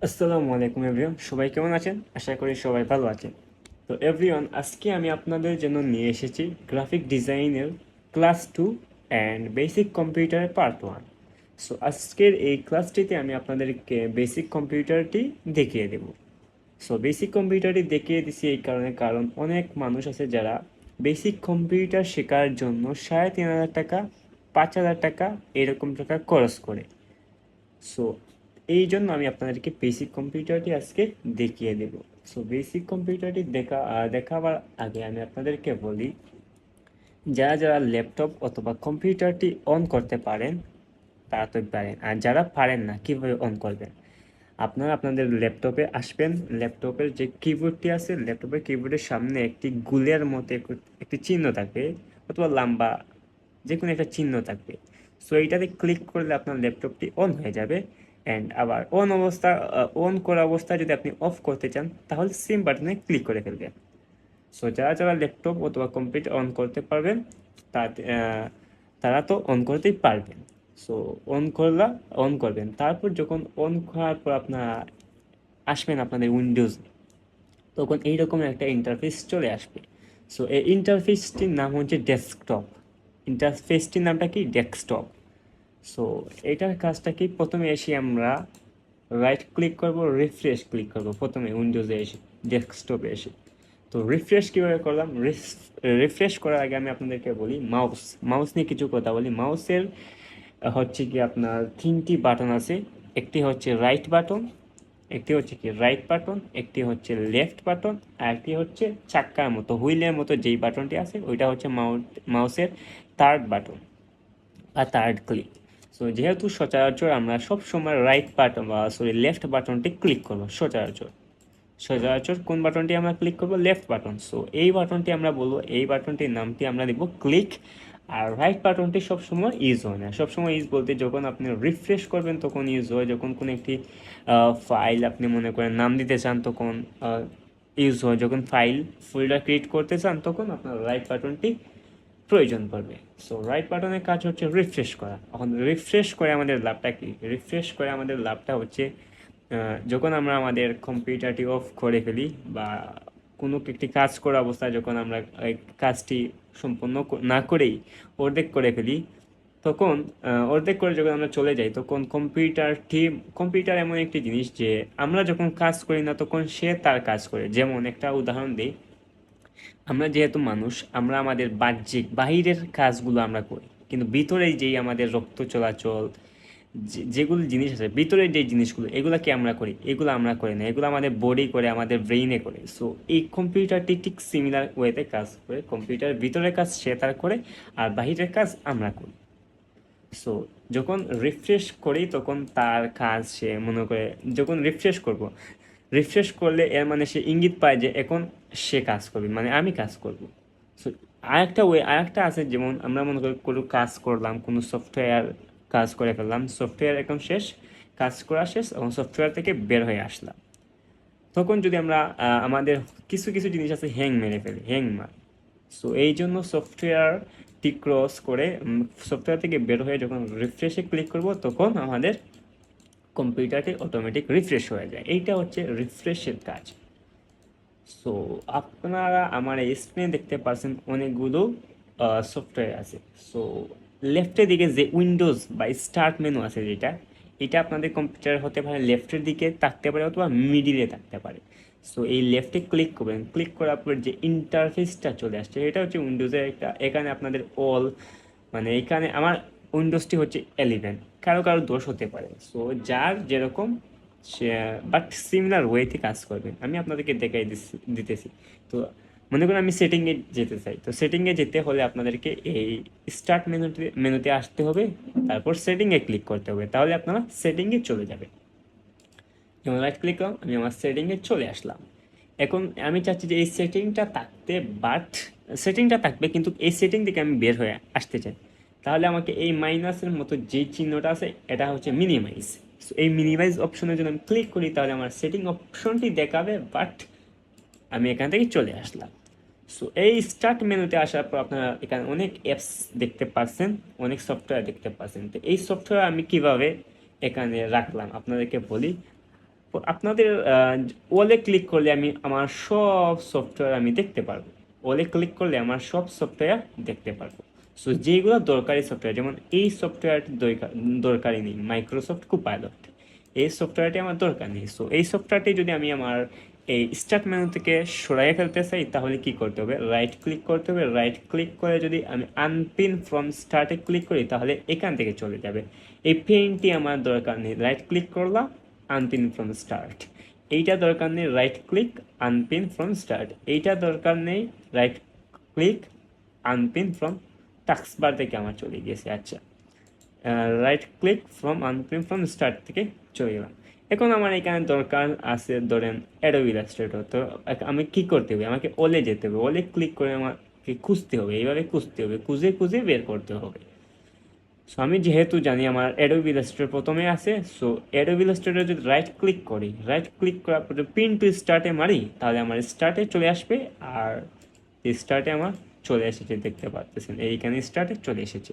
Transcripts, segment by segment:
আসসালামু আলাইকুম এভরিওয়ান, সবাই কেমন আছেন? আশা করি সবাই ভালো আছেন। তো এভরিওয়ান, আজকে আমি আপনাদের জন্য নিয়ে এসেছি গ্রাফিক ডিজাইনের ক্লাস 2 অ্যান্ড বেসিক কম্পিউটারের পার্ট 1। সো আজকের এই ক্লাসটিতে আমি আপনাদেরকে বেসিক কম্পিউটারটি দেখিয়ে দেব। সো বেসিক কম্পিউটারটি দেখিয়ে দিছি এই কারণ অনেক মানুষ আছে যারা বেসিক কম্পিউটার শেখার জন্য 3,500 টাকা, 5,000 টাকা এরকম টাকা খরচ করে। সো এই জন্য আমি আপনাদেরকে বেসিক কম্পিউটারটি আজকে দেখিয়ে দেব। সো বেসিক কম্পিউটারটি দেখাবার আগে আমি আপনাদেরকে বলি, যারা যারা ল্যাপটপ অথবা কম্পিউটারটি অন করতে পারেন তারা তো পারেন, আর যারা পারেন না কীভাবে অন করবেন। আপনারা আপনাদের ল্যাপটপে আসবেন, ল্যাপটপের যে কিবোর্ডটি আছে, ল্যাপটপের কিবোর্ডের সামনে একটি গুলের মতো একটি চিহ্ন থাকবে, অথবা লম্বা যে কোনো একটা চিহ্ন থাকবে। সো এইটাতে ক্লিক করলে আপনার ল্যাপটপটি অন হয়ে যাবে। অ্যান্ড আবার অন করা অবস্থায় যদি আপনি অফ করতে চান তাহলে সেম বাটনে ক্লিক করে ফেলবেন। সো যারা যারা ল্যাপটপ অথবা কম্পিউটার অন করতে পারবেন তারা তো অন করতেই পারবেন। সো অন করবেন, তারপর যখন অন করার পর আপনারা আসবেন আপনাদের উইন্ডোজ, তখন এইরকম একটা ইন্টারফেস চলে আসবে। সো এই ইন্টারফেসটির নাম হচ্ছে ডেস্কটপ। ইন্টারফেসটির নামটা কি? ডেস্কটপ। সো এটার কাজটা কি, প্রথমে এসে আমরা রাইট ক্লিক করব, রিফ্রেশ ক্লিক করব প্রথমে উইন্ডোজে এসে, ডেস্কটপে এসে। তো রিফ্রেশ কীভাবে করলাম, রিফ্রেশ করার আগে আমি আপনাদেরকে বলি মাউস নিয়ে কিছু কথা বলি। মাউসের হচ্ছে কি আপনার 3টি বাটন আছে। একটি হচ্ছে রাইট বাটন, একটি হচ্ছে কি রাইট বাটন, একটি হচ্ছে লেফট বাটন, আর একটি হচ্ছে চাক্কার মতো হুইলের মতো যেই বাটনটি আছে ওইটা হচ্ছে মাউসের থার্ড বাটন বা থার্ড ক্লিক। সো যেহেতু সচরাচর আমরা সব সময় রাইট বাটন বা লেফট বাটনটি ক্লিক করবো, সচরাচর সচরাচর কোন বাটনটি আমরা ক্লিক করব? Left button. সো এই বাটনটি আমরা বলবো, এই বাটনটির নামটি আমরা দেব ক্লিক। আর রাইট বাটনটি সবসময় ইউজ হয় না। সবসময় ইউজ বলতে যখন আপনি রিফ্রেশ করবেন তখন ইউজ হয়, যখন কোনো একটি ফাইল আপনি মনে করেন নাম দিতে চান তখন ইউজ হয়, যখন ফাইল ফোল্ডার ক্রিয়েট করতে চান তখন আপনার রাইট বাটনটি প্রয়োজন পড়বে। সো রাইট বাটনের কাজ হচ্ছে রিফ্রেশ করা। এখন রিফ্রেশ করে আমাদের লাভটা কি? রিফ্রেশ করে আমাদের লাভটা হচ্ছে যখন আমরা আমাদের কম্পিউটারটি অফ করে ফেলি বা কোনো একটি কাজ করা অবস্থায় যখন আমরা এই কাজটি সম্পূর্ণ না করেই অর্ধেক করে ফেলি, তখন অর্ধেক করে যখন আমরা চলে যাই তখন কম্পিউটার এমন একটি জিনিস যে আমরা যখন কাজ করি না তখন সে তার কাজ করে। যেমন একটা উদাহরণ দিই, আমরা যেহেতু মানুষ, আমরা আমাদের বাহিরের কাজগুলো আমরা করি, কিন্তু ভিতরেই যেই আমাদের রক্ত চলাচল, যেগুলো জিনিস আছে ভিতরের যে জিনিসগুলো, এগুলো কি আমরা করি? এগুলো আমরা করি না, এগুলো আমাদের বডি করে, আমাদের ব্রেইনে করে। সো এই কম্পিউটারটি ঠিক সিমিলার ওয়েতে কাজ করে। কম্পিউটারের ভিতরের কাজ সে তার করে, আর বাহিরের কাজ আমরা করি। সো যখন রিফ্রেশ করি তখন তার কাজ সে মনে করে, যখন রিফ্রেশ করলে এর মানে সে ইঙ্গিত পায় যে এখন সে কাজ করবে, মানে আমি কাজ করব। সো আরেকটা আছে, যেমন আমরা মনে করি কোনো কাজ করলাম, কোনো সফটওয়্যার কাজ করে ফেললাম, সফটওয়্যার এখন শেষ, কাজ করা শেষ, এবং সফটওয়্যার থেকে বের হয়ে আসলাম, তখন যদি আমরা আমাদের কিছু কিছু জিনিস আছে হ্যাং মেরে ফেলি, হ্যাং মার। সো এই জন্য সফটওয়্যারটি ক্রস করে সফটওয়্যার থেকে বের হয়ে যখন রিফ্রেশে ক্লিক করব তখন আমাদের কম্পিউটারটি অটোমেটিক রিফ্রেশ হয়ে যায়। এইটা হচ্ছে রিফ্রেশের কাজ। সো আপনারা আমার এই স্ক্রিনে দেখতে পাচ্ছেন অনেকগুলো সফটওয়্যার আছে। সো লেফটের দিকে যে উইন্ডোজ বা স্টার্ট মেনু আছে, এটা আপনাদের কম্পিউটার হতে পারে লেফটের দিকে থাকতে পারে অথবা মিডিলে থাকতে পারে। সো এই লেফটে ক্লিক করবেন, ক্লিক করার পর যে ইন্টারফেসটা চলে আসছে এটা হচ্ছে উইন্ডোজের একটা। এখানে আপনাদের মানে এখানে আমার উইন্ডোজটি হচ্ছে 11, কারো কারো দোষ হতে পারে। সো যার যেরকম সে, বাট সিমিলার ওয়েতে কাজ করবেন। আমি আপনাদেরকে দিতেছি। তো মনে করুন আমি সেটিংয়ে যেতে চাই, তো সেটিংয়ে যেতে হলে আপনাদেরকে এই স্টার্ট মেনুতে আসতে হবে, তারপর সেটিংয়ে ক্লিক করতে হবে, তাহলে আপনারা সেটিংয়ে চলে যাবে। যেমন রাইট ক্লিক করলাম, আমি আমার সেটিংয়ে চলে আসলাম। এখন আমি চাচ্ছি যে এই সেটিংটা থাকবে, কিন্তু এই সেটিং থেকে আমি বের হয়ে আসতে চাই। তাহলে আমাকে এই মাইনাসের মতো যে চিহ্নটা আছে এটা হচ্ছে মিনিমাইজ। সো এই মিনিমাইজ অপশনের জন্য আমি ক্লিক করি, তাহলে আমার সেটিং অপশনটি দেখাবে, বাট আমি এখান থেকে চলে আসলাম। সো এই স্টার্ট মেনুতে আসার পর আপনারা এখানে অনেক অ্যাপস দেখতে পাচ্ছেন, অনেক সফটওয়্যার দেখতে পাচ্ছেন। তো এই সফটওয়্যার আমি কিভাবে এখানে রাখলাম আপনাদেরকে বলি। আপনাদের ওলে ক্লিক করলে আমি আমার সব সফটওয়্যার আমি দেখতে পারবো। ওলে ক্লিক করলে আমার সব সফটওয়্যার দেখতে পারবো। সো যেগুলো দরকারি সফটওয়্যার, যেমন এই সফটওয়্যারটি দরকারি নেই, মাইক্রোসফট কোপাইলট, এই সফটওয়্যারটি আমার দরকার নেই। সো এই সফটওয়্যারটি যদি আমি আমার এই স্টার্ট মেনু থেকে সরাইয়ে ফেলতে চাই, তাহলে কি করতে হবে? রাইট ক্লিক করতে হবে। রাইট ক্লিক করে যদি আমি আনপিন ফ্রম স্টার্টে ক্লিক করি, তাহলে এখান থেকে চলে যাবে। এই পেনটি আমার দরকার নেই, রাইট ক্লিক করলাম, আনপিন ফ্রম স্টার্ট। এইটা দরকার নেই, right click, unpin from start. এইটা দরকার নেই, right click, unpin from taskbar থেকে আমার চলে গিয়েছে। আচ্ছা, right click from unpin from start থেকে চলে গেলাম। এখন আমার এখানে দরকার আছে ধরেন অ্যাডোবি ইলাস্ট্রেটর। তো আমি কি করতে হবে? আমাকে ওলে যেতে হবে, ওলে ক্লিক করে আমাকে খুঁজতে হবে, এইভাবে খুঁজতে হবে, খুঁজে খুঁজে বের করতে হবে। সো আমি যেহেতু জানি আমার অ্যাডোবি ইলাস্ট্রেটর প্রথমে আছে, সো অ্যাডোবি ইলাস্ট্রেটর যদি রাইট ক্লিক করি, রাইট ক্লিক করার পরে পিন টু স্টার্টে মারি, তাহলে আমার স্টার্টে চলে আসবে। আর স্টার্টে আমার চলে এসেছে, দেখতে পাচ্ছেন এইখানে স্টার্টে চলে এসেছে।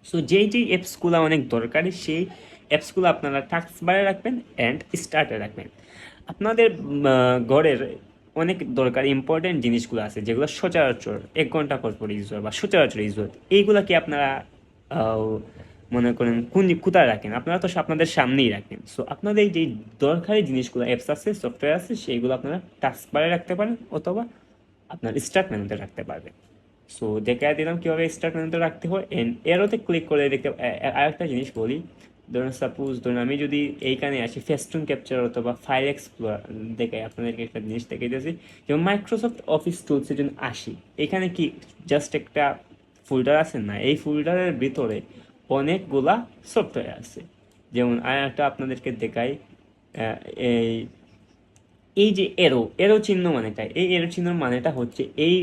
সো যেই যেই অ্যাপসগুলো অনেক দরকারি, সেই অ্যাপসগুলো আপনারা টাস্ক বারে রাখবেন অ্যান্ড স্টার্টে রাখবেন। আপনাদের ঘরের অনেক দরকারি ইম্পর্টেন্ট জিনিসগুলো আছে, যেগুলো সচরাচর 1 ঘন্টা পর পর ইউজ হয় বা সচরাচর ইউজ হয়। এইগুলো কি আপনারা মনে করেন কোথায় রাখেন? আপনারা তো আপনাদের সামনেই রাখেন। সো আপনাদের যেই দরকারি জিনিসগুলো অ্যাপস আছে, সফটওয়্যার আছে, সেইগুলো আপনারা টাস্ক বারে রাখতে পারেন অথবা আপনার স্টার্ট মেনুতে রাখতে পারবেন। সো দেখে দিলাম কীভাবে স্টার্ট মেনুতে রাখতে হয়। এরোতে ক্লিক করে দেখতে। আরেকটা জিনিস বলি, ধরুন সাপোজ ধরুন আমি যদি এইখানে আসি ফেস্টুন ক্যাপচার অথবা ফাইল এক্সপ্লোরার, দেখে আপনাদেরকে একটা জিনিস দেখে দিয়েছি। যেমন মাইক্রোসফট অফিস টুলসের জন্য আসি, এখানে কি জাস্ট একটা ফোল্ডার আছে না? এই ফোল্ডারের ভিতরে অনেকগুলা সফটওয়্যার আছে। যেমন আর একটা আপনাদেরকে দেখাই, এই এই যে এরো এরো চিহ্ন মানেটা, এই এরো চিহ্ন মানেটা হচ্ছে এই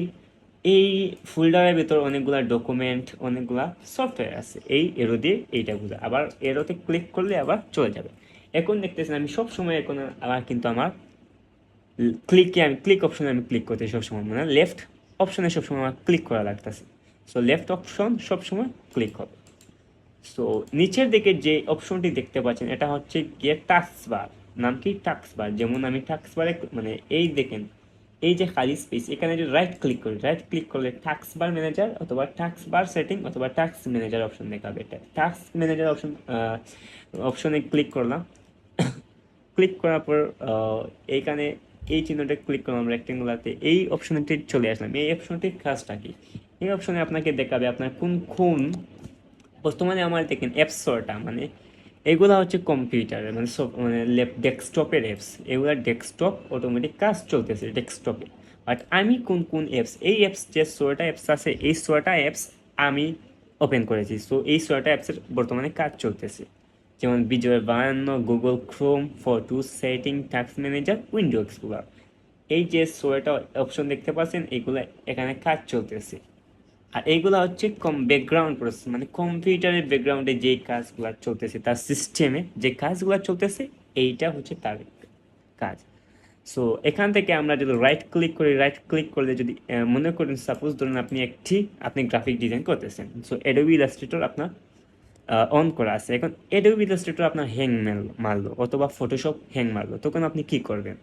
এই ফোল্ডারের ভিতর অনেকগুলা ডকুমেন্ট, অনেকগুলা সফটওয়্যার আছে। এই এরো দিয়ে এইটা বোঝা। আবার এরোতে ক্লিক করলে আবার চলে যাবে। এখন দেখতেছেন আমি সব সময় এখন আবার কিন্তু আমার ক্লিক অপশনে আমি ক্লিক করতে সবসময়, মানে লেফট অপশনে সবসময় আমার ক্লিক করা লাগতেছে। সো লেফট অপশন সবসময় ক্লিক হবে। সো নিচের দিকে যে অপশনটি দেখতে পাচ্ছেন, এটা হচ্ছে গিয়ে টাস্ক বার। নাম কি? টাস্ক বার। যেমন আমি টাস্ক বারে মানে এই দেখেন, এই যে খালি স্পেস, এখানে যদি রাইট ক্লিক করি, রাইট ক্লিক করলে টাস্ক বার ম্যানেজার অথবা টাস্ক বার সেটিং অথবা টাস্ক ম্যানেজার অপশন দেখাবে। এটা টাস্ক ম্যানেজার অপশনে ক্লিক করলাম। ক্লিক করার পর এইখানে এই চিহ্নটা ক্লিক করলাম রেক্টেঙ্গুলারতে, এই অপশনটি চলে আসলাম। এই অপশনটির কাজটা কি? এই অপশনে আপনাকে দেখাবে আপনার কোন কোন বর্তমানে আমার দেখেন অ্যাপসটা, মানে এগুলা হচ্ছে কম্পিউটারের মানে সব মানে ডেস্কটপের অ্যাপস। এগুলা ডেস্কটপ অটোমেটিক কাজ চলতেছে ডেস্কটপে। বাট আমি কোন কোন অ্যাপস, এই অ্যাপস যে 16টা অ্যাপস আছে, এই 16টা অ্যাপস আমি ওপেন করেছি। সো এই 16টা অ্যাপসের বর্তমানে কাজ চলতেছে। যেমন বিজয় 52, Google Chrome, photo, setting, task manager, window explorer. এই যে 16টা অপশন দেখতে পাচ্ছেন, এইগুলো এখানে কাজ চলতেছে। আর এইগুলো হচ্ছে ব্যাকগ্রাউন্ড প্রসেস, মানে কম্পিউটারের ব্যাকগ্রাউন্ডে যে কাজগুলো চলতেছে, তার সিস্টেমে যে কাজগুলো চলতেছে, এইটা হচ্ছে তার কাজ। সো এখান থেকে আমরা যদি রাইট ক্লিক করি, রাইট ক্লিক করলে যদি মনে করেন সাপোজ ধরুন আপনি গ্রাফিক ডিজাইন করতেছেন। সো অ্যাডোবি ইলাস্ট্রেটর আপনার অন করা আছে। এখন অ্যাডোবি ইলাস্ট্রেটর আপনার হ্যাং মারলো অথবা ফটোশপ হ্যাং মারলো, তখন আপনি কি করবেন?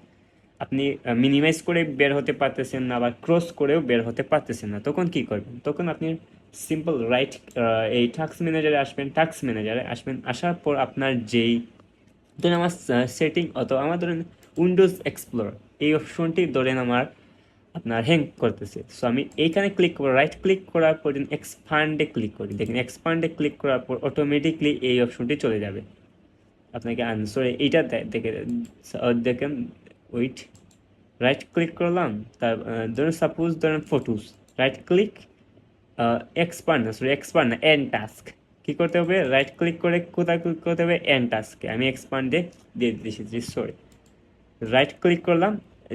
আপনি মিনিমাইজ করে বের হতে পারতেছেন না, বা ক্রস করেও বের হতে পারতেছেন না, তখন কি করবেন? তখন আপনি সিম্পল রাইট এই টাস্ক ম্যানেজারে আসবেন, আসার পর আপনার যেই ধরেন আমার সেটিং অথবা আমার ধরেন উইন্ডোজ এক্সপ্লোর, এই অপশনটি ধরেন আমার আপনার হ্যাং করতেছে। সো আমি এইখানে ক্লিক করবো, রাইট ক্লিক করার পর এক্সপান্ডে ক্লিক করি, দেখেন এক্সপান্ডে ক্লিক করার পর অটোমেটিকলি এই অপশনটি চলে যাবে। আপনাকে সরি এইটা দেখেন ওয়েট, রাইট ক্লিক করলাম, তার ধরুন সাপোজ ধরেন ফটোস, রাইট ক্লিক, এক্সপান্ড না এন্ড টাস্ক। কী করতে হবে? রাইট ক্লিক করে কোথায় ক্লিক করতে হবে? এন্ড টাস্কে। আমি এক্সপান্ডে দিয়ে দিয়েছি, সরি রাইট ক্লিক করলাম।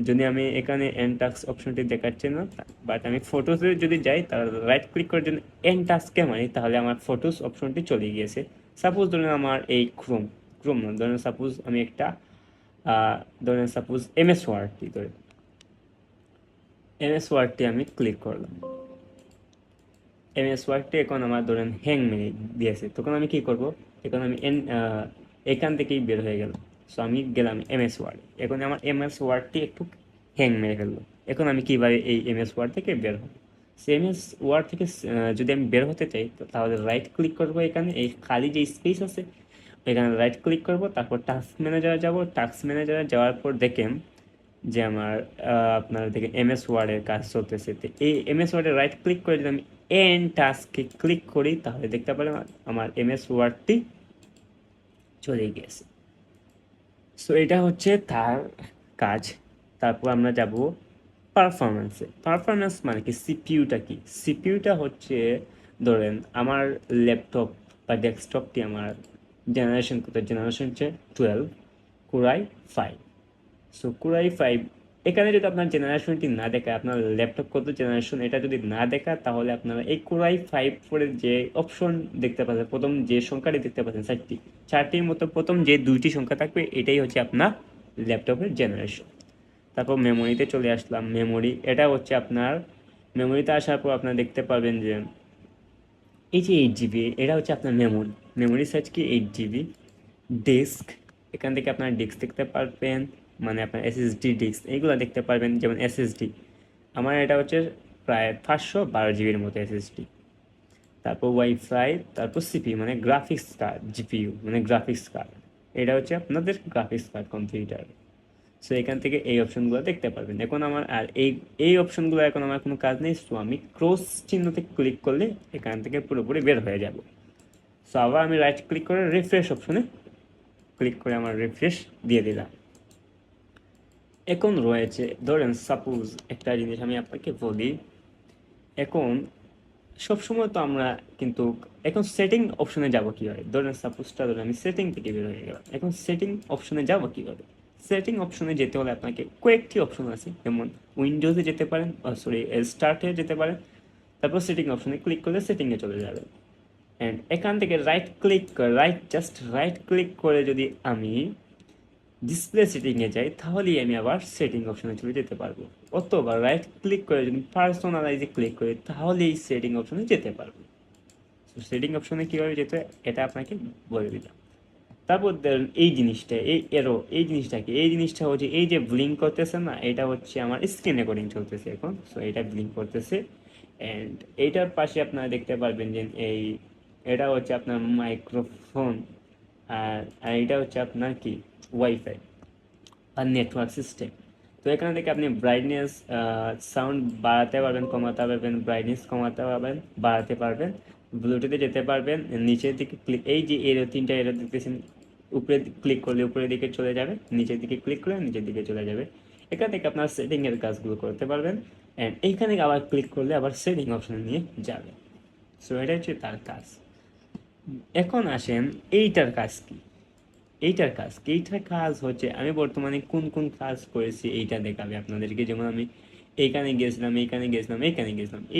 যদি আমি এখানে এন্ড টাস্ক অপশনটি দেখাচ্ছে না, বাট আমি ফটোসে যদি যাই, তার রাইট ক্লিক করার জন্য এন্ড টাস্কে মানি, তাহলে আমার ফটোস অপশনটি চলে গিয়েছে। সাপোজ ধরুন আমার এই ক্রোম না, ধরুন সাপোজ আমি একটা ধরেন সাপোজ এমএস ওয়ার্ডটি আমি ক্লিক করলাম। এমএস ওয়ার্ডটি এখন আমার ধরেন হ্যাং মেরে দিয়েছে, তখন আমি কি করব? এখন আমি এখান থেকেই বের হয়ে গেলাম। সো আমি গেলাম এমএস ওয়ার্ডে। এখন আমার এমএস ওয়ার্ডটি একটু হ্যাং মেরে ফেললো। এখন আমি কীভাবে এই এমএস ওয়ার্ড থেকে বের হব? সো এমএস ওয়ার্ড থেকে যদি আমি বের হতে চাই তো তাহলে রাইট ক্লিক করবো, এখানে এই খালি যে স্পেস আছে এখানে রাইট ক্লিক করব, তারপর টাস্ক ম্যানেজারে যাব। টাস্ক ম্যানেজারে যাওয়ার পর দেখেন যে আমার আপনার দেখেন এমএস ওয়ার্ডের কাজ চলতেছে। তো এই এমএস ওয়ার্ডে রাইট ক্লিক করে যদি আমি এন টাস্কে ক্লিক করি তাহলে দেখতে পারেন আমার এমএস ওয়ার্ডটি চলে গিয়েছে। সো এটা হচ্ছে তার কাজ। তারপর আমরা যাব পারফরমেন্সে। পারফরমেন্স মানে কি, সিপিইউটা কি? সিপিইউটা হচ্ছে ধরেন আমার ল্যাপটপ বা ডেস্কটপটি আমার জেনারেশন কত, জেনারেশন হচ্ছে 12 কোরাই 5। সো কোরাই 5 এখানে যদি আপনার জেনারেশনটি না দেখায়, আপনার ল্যাপটপ কত জেনারেশন এটা যদি না দেখায়, তাহলে আপনারা এই কোরাই 5 পরে যে অপশন দেখতে পাচ্ছেন, প্রথম যে সংখ্যাটি দেখতে পাচ্ছেন চারটির মতো প্রথম যে দুইটি সংখ্যা থাকবে এটাই হচ্ছে আপনার ল্যাপটপের জেনারেশন। তারপর মেমোরিতে চলে আসলাম। মেমোরি এটা হচ্ছে আপনার, মেমোরিতে আসার পর আপনারা দেখতে পারবেন যে এই যে 8 GB এটা হচ্ছে আপনার মেমোরি। মেমোরি সাইজ কি 8 GB। ডিস্ক, এখান থেকে আপনার ডিস্ক দেখতে পারবেন, মানে আপনার এসএসডি ডিস্ক এইগুলো দেখতে পারবেন। যেমন এসএসডি আমার এটা হচ্ছে প্রায় 512 GB মতো এসএসডি। তারপর ওয়াইফাই, তারপর সিপি মানে গ্রাফিক্স কার্ড, জিপিইউ মানে গ্রাফিক্স কার্ড, এটা হচ্ছে আপনাদের গ্রাফিক্স কার্ড কম্পিউটার। সো এখান থেকে এই অপশনগুলো দেখতে পারবেন। এখন আমার আর এই অপশনগুলো এখন আমার কোনো কাজ নেই। সো আমি ক্রস চিহ্নতে ক্লিক করলে এখান থেকে পুরোপুরি বের হয়ে যাব। সো আবার আমি রাইট ক্লিক করে রিফ্রেশ অপশনে ক্লিক করে আমার রিফ্রেশ দিয়ে দিলাম। এখন রয়েছে ধরেন সাপোজ একটা জিনিস আমি আপনাকে বলি, এখন সবসময় তো আমরা কিন্তু এখন সেটিং অপশনে যাব কীভাবে? ধরেন সাপোজটা ধরেন আমি সেটিং থেকে বের হয়ে গেলাম, এখন সেটিং অপশনে যাব কীভাবে? সেটিং অপশনে যেতে হলে আপনাকে কয়েকটি অপশন আছে, যেমন উইন্ডোজে যেতে পারেন, স্টার্টে যেতে পারেন, তারপর সেটিং অপশনে ক্লিক করলে সেটিংয়ে চলে যাবেন। অ্যান্ড এখান থেকে জাস্ট রাইট ক্লিক করে যদি আমি ডিসপ্লে সেটিংয়ে যাই তাহলেই আমি আবার সেটিং অপশনে চলে যেতে পারবো, অথবা রাইট ক্লিক করে যদি পার্সোনালাইজে ক্লিক করি তাহলেই সেটিং অপশনে যেতে পারবো। সেটিং অপশনে কীভাবে যেতে হয় এটা আপনাকে বলে দিলাম। তারপর ধরুন এই জিনিসটা, এই জিনিসটা কি? এই জিনিসটা হচ্ছে এই যে ব্লিঙ্ক করতেছে না, এটা হচ্ছে আমার স্ক্রিন রেকর্ডিং চলতেছে এখন। সো এটা ব্লিঙ্ক করতেছে। অ্যান্ড এইটার পাশে আপনারা দেখতে পারবেন যে এটা হচ্ছে আপনার মাইক্রোফোন, আর এটা হচ্ছে আপনার কি ওয়াইফাই আর নেটওয়ার্ক সিস্টেম। তো এখান থেকে আপনি ব্রাইটনেস সাউন্ড বাড়াতে পারবেন, কমাতে পারবেন, ব্রাইটনেস কমাতে পারবেন, বাড়াতে পারবেন, ব্লুটুথে যেতে পারবেন। নিচের দিকে ক্লিক, এই যে তিনটা এরো দেখতেছেন, উপরে ক্লিক করলে উপরের দিকে চলে যাবে, নিচের দিকে ক্লিক করলে নিচের দিকে চলে যাবে। এখান থেকে আপনার সেটিংয়ের কাজগুলো করতে পারবেন। অ্যান্ড এইখানে আবার ক্লিক করলে আবার সেটিং অপশনে নিয়ে যাবে। সো এটা হচ্ছে তার কাজ। এখন আসেন এইটার কাজ কি? এইটার কাজ হচ্ছে আমি বর্তমানে কোন কোন কাজ করেছি এইটা দেখাবে আপনাদেরকে। যেমন আমি এইখানে গেছিলাম,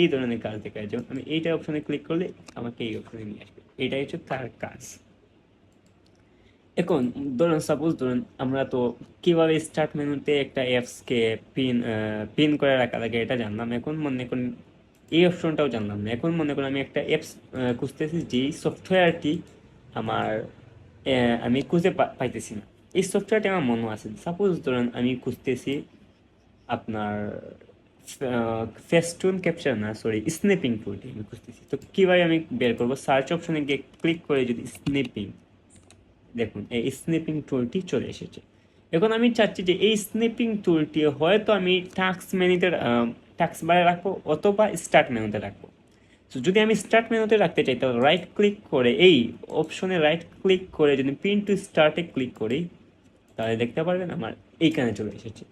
এই ধরনের কাজ দেখায়। যেমন আমি এইটা অপশনে ক্লিক করলে আমাকে এই অপশনে নিয়ে আসবে, এইটাই হচ্ছে তার কাজ। এখন ধরুন আমরা তো কিভাবে স্টার্ট মেনুতে একটা অ্যাপসকে পিন করে রাখা লাগে এটা জানলাম। এখন মনে করুন এই অপশনটাও জানলাম না। এখন মনে করুন আমি একটা অ্যাপস খুঁজতেছি, যেই সফটওয়্যারটি আমার আমি খুঁজে পাইতেছি না। এই সফটওয়্যারটি আমার মনে আছে। সাপোজ ধরুন আমি খুঁজতেছি আপনার ফেস্টুন ক্যাপচার না, সরি, স্ন্যাপিং টুলটি আমি খুঁজতেছি। তো কীভাবে আমি বের করবো? সার্চ অপশনে গিয়ে ক্লিক করে যদি স্ন্যাপিং, দেখুন এই স্ন্যাপিং টুলটি চলে এসেছে। এখন আমি চাচ্ছি যে এই স্ন্যাপিং টুলটি হয়তো আমি টাস্ক বারে রাখবো অথবা স্টার্ট মেনুতে রাখবো। তো যদি আমি স্টার্ট মেনুতে রাখতে চাই তাহলে রাইট ক্লিক করে এই অপশনে রাইট ক্লিক করে যদি পিন টু স্টার্টে ক্লিক করি তাহলে দেখতে পারবেন আমার এইখানে চলে এসেছে।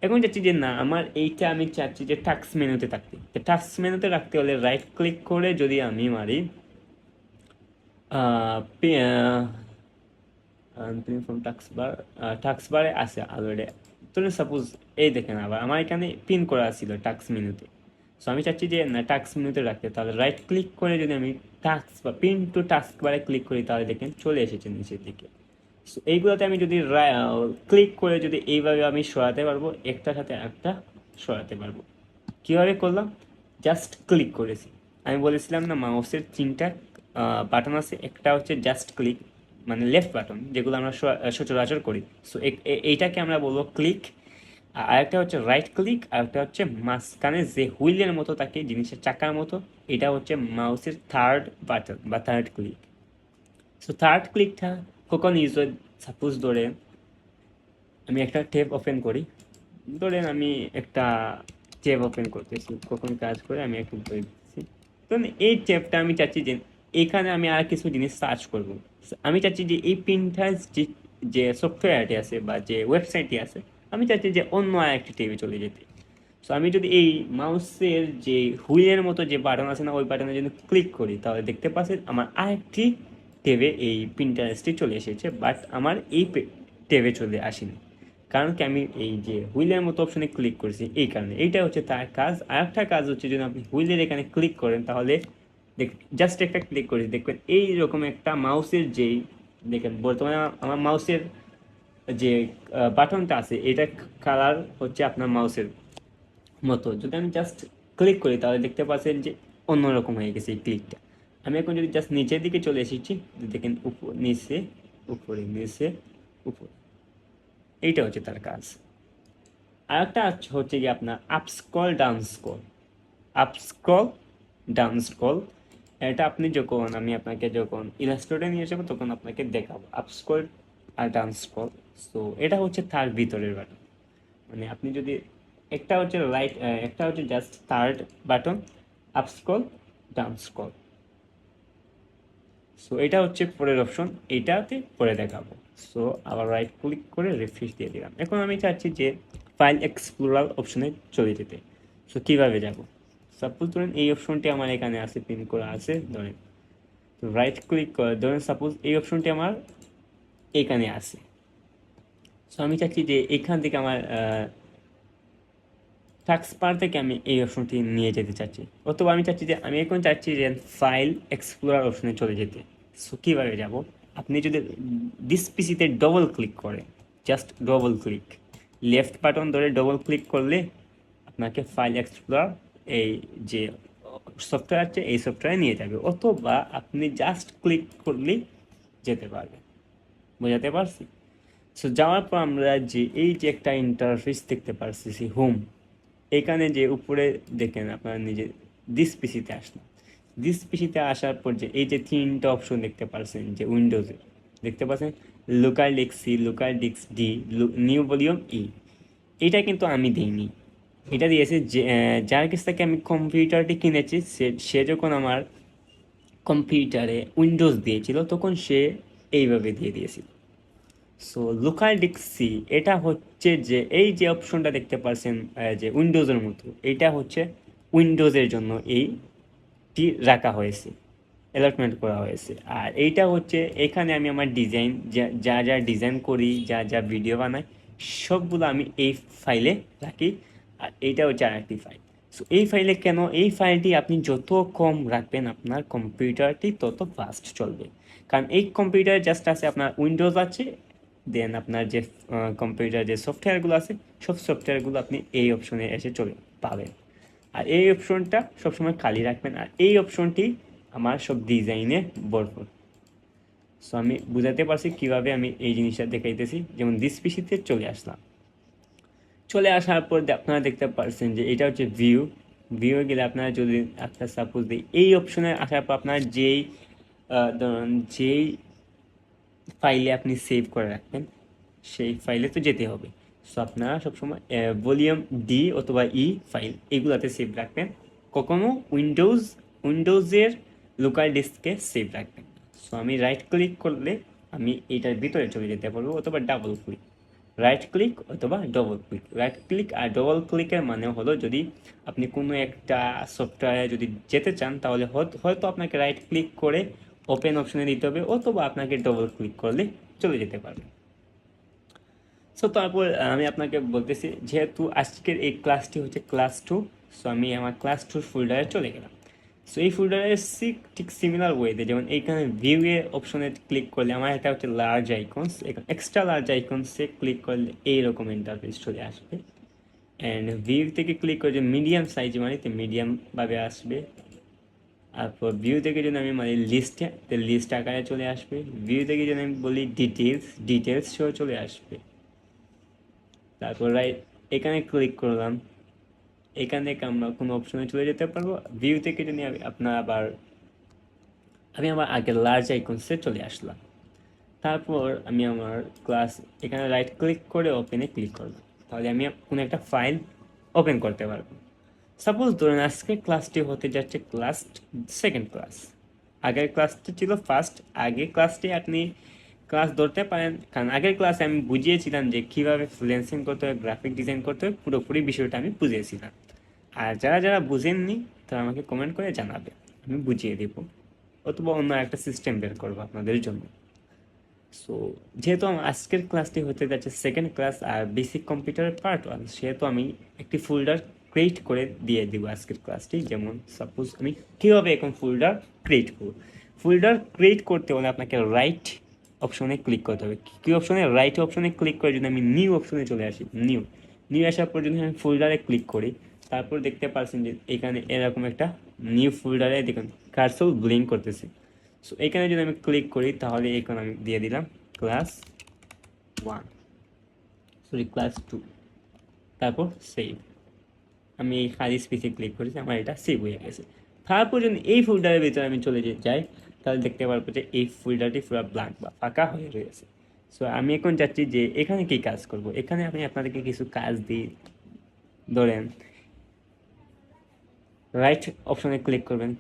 এখন চাচ্ছি যে না, আমার এইটা আমি চাচ্ছি যে টাস্ক মেনুতে থাকতে। তো টাস্ক মেনুতে রাখতে হলে রাইট ক্লিক করে যদি আমি মারি ফ্রম টাস্ক বারে আছে অলরেডি। তো সাপোজ এই দেখেন আবার আমার এখানে পিন করা ছিল টাস্ক মেনুতে। সো আমি চাচ্ছি যে না টাস্ক মেনুতে রাখতে, তাহলে রাইট ক্লিক করে যদি আমি টাস্ক বা পিন টু টাস্ক বারে ক্লিক করি তাহলে দেখেন চলে এসেছে নিচের দিকে। সো এইগুলোতে আমি যদি ক্লিক করে যদি এইভাবে আমি সরাতে পারবো, একটার সাথে একটা সরাতে পারবো। কীভাবে করলাম? জাস্ট ক্লিক করেছি। আমি বলেছিলাম না মাউসের 3টা বাটন আছে, একটা হচ্ছে জাস্ট ক্লিক, মানে লেফট বাটন যেগুলো আমরা সচরাচর করি। সো এইটাকে আমরা বলবো ক্লিক। আর আরেকটা হচ্ছে রাইট ক্লিক, আরেকটা হচ্ছে মাঝখানে যে হুইলের মতো থাকে, জিনিসের চাকার মতো, এটা হচ্ছে মাউসের থার্ড বাটন বা থার্ড ক্লিক। সো থার্ড ক্লিকটা কখন ইউজ হয়? সাপোজ ধরে আমি একটা ট্যাব ওপেন করি, ধরেন আমি একটা ট্যাব ওপেন করতেছি, কখন কাজ করে আমি একটু বলে দিচ্ছি। তো এই ট্যাবটা আমি চাচ্ছি যে এখানে আমি আর কিছু জিনিস সার্চ করব। আমি চাচ্ছি যে এই পিন্টারেস্ট যে যে সফটওয়্যারটি আছে বা যে ওয়েবসাইটটি আছে, আমি চাচ্ছি যে অন্য আর একটি ট্যাবে চলে যেতে। সো আমি যদি এই মাউসের যে হুইলের মতো যে বাটন আছে না, ওই বাটনে যদি ক্লিক করি, তাহলে দেখতে পাচ্ছেন আমার আরেকটি ট্যাবে এই পিন্টারেস্টটি চলে এসেছে, বাট আমার এই ট্যাবে চলে আসেনি। কারণ কি, আমি এই যে হুইলের মতো অপশনে ক্লিক করেছি, এই কারণে। এইটা হচ্ছে তার কাজ। আর একটা কাজ হচ্ছে, যদি আপনি হুইলের এখানে ক্লিক করেন, তাহলে জাস্ট একটা ক্লিক করেছি, দেখবেন এইরকম একটা মাউসের যেই, দেখেন বর্তমানে আমার মাউসের যে বাটনটা আছে, এটা কালার হচ্ছে আপনার মাউসের মতো। যদি আমি জাস্ট ক্লিক করি, তাহলে দেখতে পাচ্ছেন যে অন্যরকম হয়ে গেছে এই ক্লিকটা। আমি এখন যদি জাস্ট নিচের দিকে চলে এসেছি, দেখেন উপর নিচে, উপরে নিচে, উপরে, এইটা হচ্ছে তার কাজ। আরেকটা হচ্ছে কি আপনার up scroll down scroll. Up scroll down scroll, এটা আপনি যখন, আমি আপনাকে যখন ইলাস্ট্রেটরে নিয়ে যাবো তখন আপনাকে দেখাবো আপ স্ক্রল আর ডাউন স্ক্রল। সো এটা হচ্ছে তার ভিতরের বাটন। মানে আপনি যদি, একটা হচ্ছে রাইট, একটা হচ্ছে just third button, up scroll down scroll. So এটা হচ্ছে পরের অপশন, এইটাতে পরে দেখাবো। সো আবার রাইট ক্লিক করে রিফ্রেশ দিয়ে দিলাম। এখন আমি চাচ্ছি যে ফাইল এক্সপ্লোরার অপশনে চলে যেতে। সো কীভাবে যাব? সাপোজ ধরেন এই অপশনটি আমার এখানে আছে, পিন করা আছে, ধরেন তো রাইট ক্লিক করে ধরেন সাপোজ এই অপশনটি আমার এখানে আছে। সো আমি চাচ্ছি যে এখান থেকে আমার টাস্ক বার থেকে আমি এই অপশনটি নিয়ে যেতে চাচ্ছি, অথবা আমি চাচ্ছি যে, আমি এখন চাচ্ছি যে ফাইল এক্সপ্লোরার অপশনে চলে যেতে। সো কীভাবে যাব? আপনি যদি দিস পিসিতে ডবল ক্লিক করেন, just double click, left button ধরে ডবল ক্লিক করলে আপনাকে ফাইল এক্সপ্লোরার এই যে সফটওয়্যার আছে এই সফটওয়্যারে নিয়ে যাবে, অথবা আপনি জাস্ট ক্লিক করলেই যেতে পারবেন। বোঝাতে পারছি? সো যাওয়ার পর আমরা যে এই যে একটা ইন্টারফেস দেখতে পারছি হোম, এখানে যে উপরে দেখেন আপনারা নিজে দিস পিসিতে আসলাম। দিস পিসিতে আসার পর যে এই যে তিনটা অপশন দেখতে পাচ্ছেন যে উইন্ডোজে, দেখতে পাচ্ছেন local disk C, local disk D, new volume E. এটা কিন্তু আমি দিইনি, এটা দিয়েছে যে যার কাছ থেকে আমি কম্পিউটারটি কিনেছি, সে যখন আমার কম্পিউটারে উইন্ডোজ দিয়েছিল তখন সে এইভাবে দিয়ে দিয়েছিল। সো লোকাল ডিস্ক সি, এটা হচ্ছে যে এই যে অপশনটা দেখতে পাচ্ছেন যে উইন্ডোজের মতো, এটা হচ্ছে উইন্ডোজের জন্য এইটি রাখা হয়েছে, অ্যালটমেন্ট করা হয়েছে। আর এইটা হচ্ছে, এখানে আমি আমার ডিজাইন, যা যা ডিজাইন করি, যা যা ভিডিও বানাই, সবগুলো আমি এই ফাইলে রাখি। আর এইটা হচ্ছে আরেকটি ফাইল। সো এই ফাইলে কেন? এই ফাইলটি আপনি যত কম রাখবেন আপনার কম্পিউটারটি তত ফাস্ট চলবে। কারণ এই কম্পিউটারে জাস্ট আছে আপনার উইন্ডোজ আছে, দেন আপনার যে কম্পিউটার যে সফটওয়্যারগুলো আছে, সব সফটওয়্যারগুলো আপনি এই অপশনে এসে চলে পাবেন। আর এই অপশনটা সবসময় খালি রাখবেন। আর এই অপশনটি আমার সব ডিজাইনে ভরপুর। সো আমি বুঝাতে পারছি কীভাবে আমি এই জিনিসটা দেখাইতেছি। যেমন দিস পিসিতে চলে আসলাম, চলে আসার পর আপনারা দেখতে পাচ্ছেন যে এটা হচ্ছে ভিউ। ভিউ গেলে আপনারা যদি একটা সাপোজ দিই, এই অপশনে আসার পর আপনার যেই ধরুন যেই ফাইলে আপনি সেভ করে রাখবেন, সেই ফাইলে তো যেতে হবে। সো আপনারা সবসময় ভলিউম ডি অথবা ই ফাইল এগুলাতে সেভ রাখবেন। কখনো উইন্ডোজের লোকাল ডিস্কে সেভ রাখবেন। সো আমি রাইট ক্লিক করলে আমি এটার ভিতরে চলে যেতে পারবো, অথবা ডাবল ক্লিক, রাইট ক্লিক অথবা ডবল ক্লিক। রাইট ক্লিক আর ডবল ক্লিকের মানে হলো, যদি আপনি কোনো একটা সফটওয়্যারে যদি যেতে চান, তাহলে হয়তো আপনাকে রাইট ক্লিক করে ওপেন অপশনে দিতে হবে, অথবা আপনাকে ডবল ক্লিক করলে চলে যেতে পারবে। সো তারপর আমি আপনাকে বলতেছি, যেহেতু আজকের এই ক্লাসটি হচ্ছে ক্লাস 2, সো আমি আমার ক্লাস 2 ফোল্ডারে চলে গেলাম। সো এই ফোল্ডারে ঠিক সিমিলার ওয়েতে, যেমন এইখানে ভিউ এ অপশনে ক্লিক করলে আমার এটা হচ্ছে লার্জ আইকনস, এক্সট্রা লার্জ আইকনসে ক্লিক করলে এইরকম ইন্টারফেস চলে আসবে। অ্যান্ড ভিউ থেকে ক্লিক করে যে মিডিয়াম সাইজ, মানে মিডিয়ামভাবে আসবে। তারপর ভিউ থেকে যদি আমি মানে লিস্টে, তো লিস্ট আকারে চলে আসবে। ভিউ থেকে যদি আমি বলি ডিটেলস শো চলে আসবে। তারপর রাইট এখানে ক্লিক করলাম, এখান থেকে আমরা কোনো অপশনে চলে যেতে পারবো। ভিউ থেকে যদি আমি আমার আগের লার্জ আইকনসে চলে আসলাম। তারপর আমি আমার ক্লাস এখানে রাইট ক্লিক করে ওপেনে ক্লিক করলাম, তাহলে আমি কোনো একটা ফাইল ওপেন করতে পারবো। সাপোজ ধরুন আজকে ক্লাসটি হতে যাচ্ছে ক্লাস সেকেন্ড ক্লাস, আগের ক্লাসটি ছিল ফার্স্ট। আগের ক্লাসটি আপনি ক্লাস ধরতে পারেন, কারণ আগের ক্লাসে আমি বুঝিয়েছিলাম যে কীভাবে ফ্রিল্যান্সিং করতে হয়, গ্রাফিক ডিজাইন করতে হয়, পুরোপুরি বিষয়টা আমি বুঝিয়েছিলাম। আর যারা যারা বুঝেননি তারা আমাকে কমেন্ট করে জানাবে, আমি বুঝিয়ে দেবো, অথবা অন্য একটা সিস্টেম বের করবো আপনাদের জন্য। সো যেহেতু আমার আজকের ক্লাসটি হতে যাচ্ছে সেকেন্ড ক্লাস আর বেসিক কম্পিউটারের পার্ট 1, সেহেতু আমি একটি ফোল্ডার ক্রিয়েট করে দিয়ে দেবো আজকের ক্লাসটি। যেমন সাপোজ আমি কীভাবে এখন ফোল্ডার ক্রিয়েট করব। ফোল্ডার ক্রিয়েট করতে হলে আপনাকে রাইট অপশনে ক্লিক করতে হবে। কী অপশনে? রাইট অপশনে ক্লিক করে যদি আমি নিউ অপশনে চলে আসি, নিউ আসার পর যদি আমি ফোল্ডারে ক্লিক করি, তারপর দেখতে পাচ্ছেন যে এখানে এরকম একটা নিউ ফোল্ডারে দেখুন কার্সর ব্লিঙ্ক করতেছে। সো এখানে যদি আমি ক্লিক করি, তাহলে এখানে আমি দিয়ে দিলাম ক্লাস 2, তারপর সেভ। আমি এই খালি স্পেসে ক্লিক করেছি, আমার এটা সেভ হয়ে গেছে। তারপর যদি এই ফোল্ডারের ভিতরে আমি চলে যাই, তাহলে দেখতে পারবো যে এই ফোল্ডারটি পুরো ব্ল্যাঙ্ক বা ফাঁকা হয়ে রয়েছে। সো আমি এখন চাচ্ছি যে এখানে কি কাজ করব। এখানে আমি আপনাদেরকে কিছু কাজ দিই। ধরেন রাইট অপশনে ক্লিক করবেন,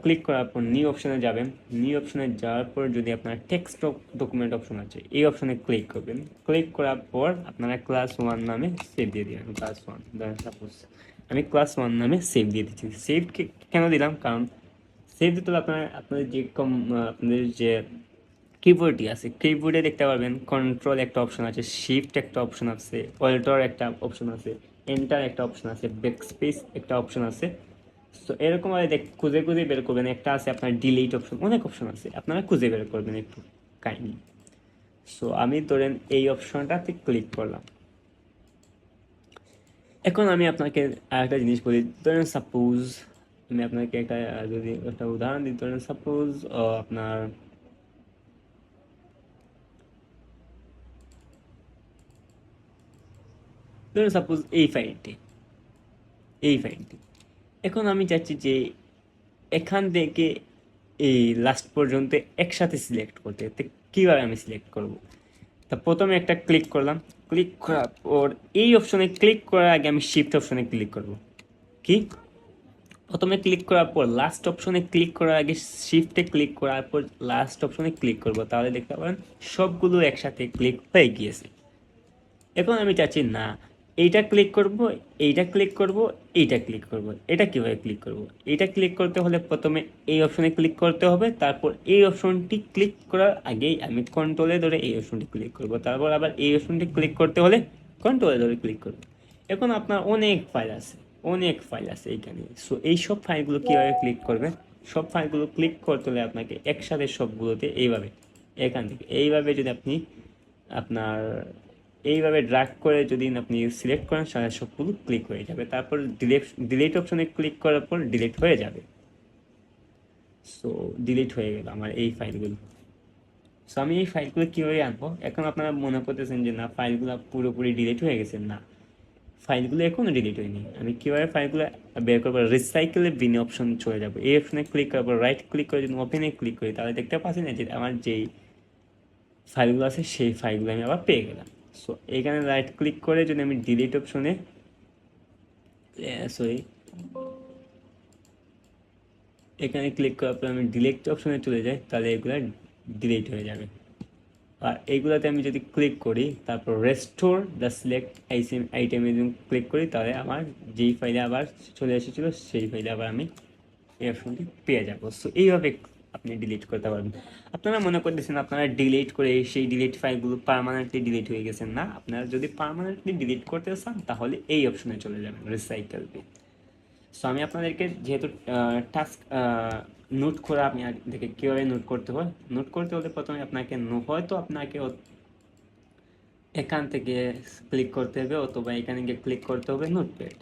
ক্লিক করার পর নিউ অপশনে যাবেন। নিউ অপশনে যাওয়ার পর যদি আপনার টেক্সট ডকুমেন্ট অপশন আছে, এই অপশনে ক্লিক করবেন। ক্লিক করার পর আপনারা ক্লাস 1 নামে সেভ দিয়ে দিবেন। ক্লাস 1 সাপোজ আমি ক্লাস 1 নামে সেভ দিয়ে দিচ্ছি। সেভ কেন দিলাম? কারণ সেভ দিতে হলে আপনাদের যে কিবোর্ডটি আছে, কিবোর্ডে দেখতে পারবেন কন্ট্রোল একটা অপশন আছে, শিফট একটা অপশন আছে, অল্টার একটা অপশন আছে, এন্টার একটা অপশন আছে, ব্যাকস্পেস একটা অপশন আছে। তো এরকমভাবে খুঁজে খুঁজে বের করবেন। একটা আছে আপনার ডিলিট অপশন, অনেক অপশন আছে, আপনারা খুঁজে বের করবেন একটু কাইন্ডলি। সো আমি ধরেন এই অপশনটাতে ক্লিক করলাম। এখন আমি আপনাকে আরেকটা জিনিস বলি। ধরেন সাপোজ আমি আপনাকে একটা উদাহরণ দিই। ধরেন সাপোজ আপনার ধরেন সাপোজ এই ফাইলটি এখন আমি চাচ্ছি যে এখান থেকে এই লাস্ট পর্যন্ত একসাথে সিলেক্ট করতে। তো কীভাবে আমি সিলেক্ট করব? তা প্রথমে একটা ক্লিক করলাম, ক্লিক করার পর এই অপশনে ক্লিক করার আগে আমি শিফট অপশনে ক্লিক করব। কি? প্রথমে ক্লিক করার পর লাস্ট অপশনে ক্লিক করার আগে শিফটে ক্লিক করার পর লাস্ট অপশনে ক্লিক করব, তাহলে দেখতে পাবেন সবগুলো একসাথে ক্লিক হয়ে গিয়েছে। এখন আমি চাচ্ছি না এইটা ক্লিক করব, এইটা ক্লিক করব, এইটা ক্লিক করব। এটা কীভাবে ক্লিক করব? এইটা ক্লিক করতে হলে প্রথমে এই অপশনে ক্লিক করতে হবে, তারপর এই অপশনটি ক্লিক করার আগেই আমি কন্ট্রোলে ধরে এই অপশনটি ক্লিক করব, তারপর আবার এই অপশনটি ক্লিক করতে হলে কন্ট্রোলে ধরে ক্লিক করব। এখন আপনার অনেক ফাইল আছে এইখানে। সো এই সব ফাইলগুলো কীভাবে ক্লিক করবেন? সব ফাইলগুলো ক্লিক করতে হলে আপনাকে একসাথে সবগুলোতে এখান থেকে এইভাবে যদি আপনি আপনার এইভাবে ড্র্যাগ করে যদি আপনি সিলেক্ট করেন, সারা সবগুলো ক্লিক হয়ে যাবে। তারপর ডিলিট অপশনে ক্লিক করার পর ডিলিট হয়ে যাবে। সো ডিলিট হয়ে গেল আমার এই ফাইলগুলো। সো আমি এই ফাইলগুলো কীভাবে আনবো? এখন আপনারা মনে করতেছেন যে না ফাইলগুলো পুরোপুরি ডিলিট হয়ে গেছে। না, ফাইলগুলো এখনও ডিলিট হয়নি। আমি কীভাবে ফাইলগুলো বের করবো? রিসাইকেলে বিন অপশন চলে যাবো। এই অপশনে ক্লিক করার পর রাইট ক্লিক করে যদি ওপেনে ক্লিক করি, তাহলে দেখতে পাচ্ছি না যে আমার যেই ফাইলগুলো আছে সেই ফাইলগুলো আমি আবার পেয়ে গেলাম। সো এখানে রাইট ক্লিক করে যদি আমি ডিলিট অপশনে এখানে ক্লিক করার পর আমি ডিলিট অপশনে চলে যাই, তাহলে এগুলো ডিলিট হয়ে যাবে। আর এইগুলোতে আমি যদি ক্লিক করি, তারপর রেস্টোর দ্য সিলেক্ট আইটেমে যদি ক্লিক করি, তাহলে আমার যেই ফাইলে আবার চলে এসেছিলো সেই ফাইলে আবার আমি এই অপশনটি পেয়ে যাবো। সো এইভাবে আপনি ডিলিট করতে পারবেন। আপনারা মনে করতেছেন আপনারা ডিলিট করে সেই ডিলিট ফাইলগুলো পার্মানেন্টলি ডিলিট হয়ে গেছেন। না, আপনারা যদি পার্মানেন্টলি ডিলিট করতে চান তাহলে এই অপশনে চলে যাবেন, রিসাইকেল বিন। সো আমি আপনাদেরকে যেহেতু টাস্ক নোট করে আপনি দেখে কীভাবে নোট করতে হয়, নোট করতে হলে প্রথমে আপনাকে এখান থেকে ক্লিক করতে হবে, অথবা এখানে গিয়ে ক্লিক করতে হবে নোটপ্যাড।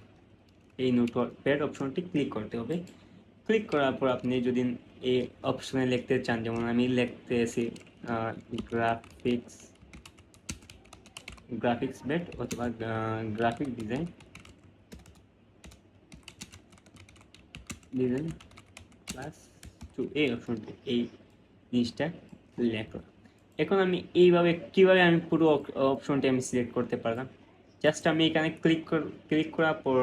এই নোটপ্যাড অপশনটি ক্লিক করতে হবে। ক্লিক করার পর আপনি যদি এই অপশনে লিখতে চান, যেমন আমি লিখতেছি গ্রাফিক্স গ্রাফিক্স বেট অথবা গ্রাফিক ডিজাইন ক্লাস 2, এই অপশনটি, এই জিনিসটা লেখো। এখন আমি এইভাবে কিভাবে আমি পুরো অপশনটি আমি সিলেক্ট করতে পারলাম, জাস্ট আমি এখানে ক্লিক করার পর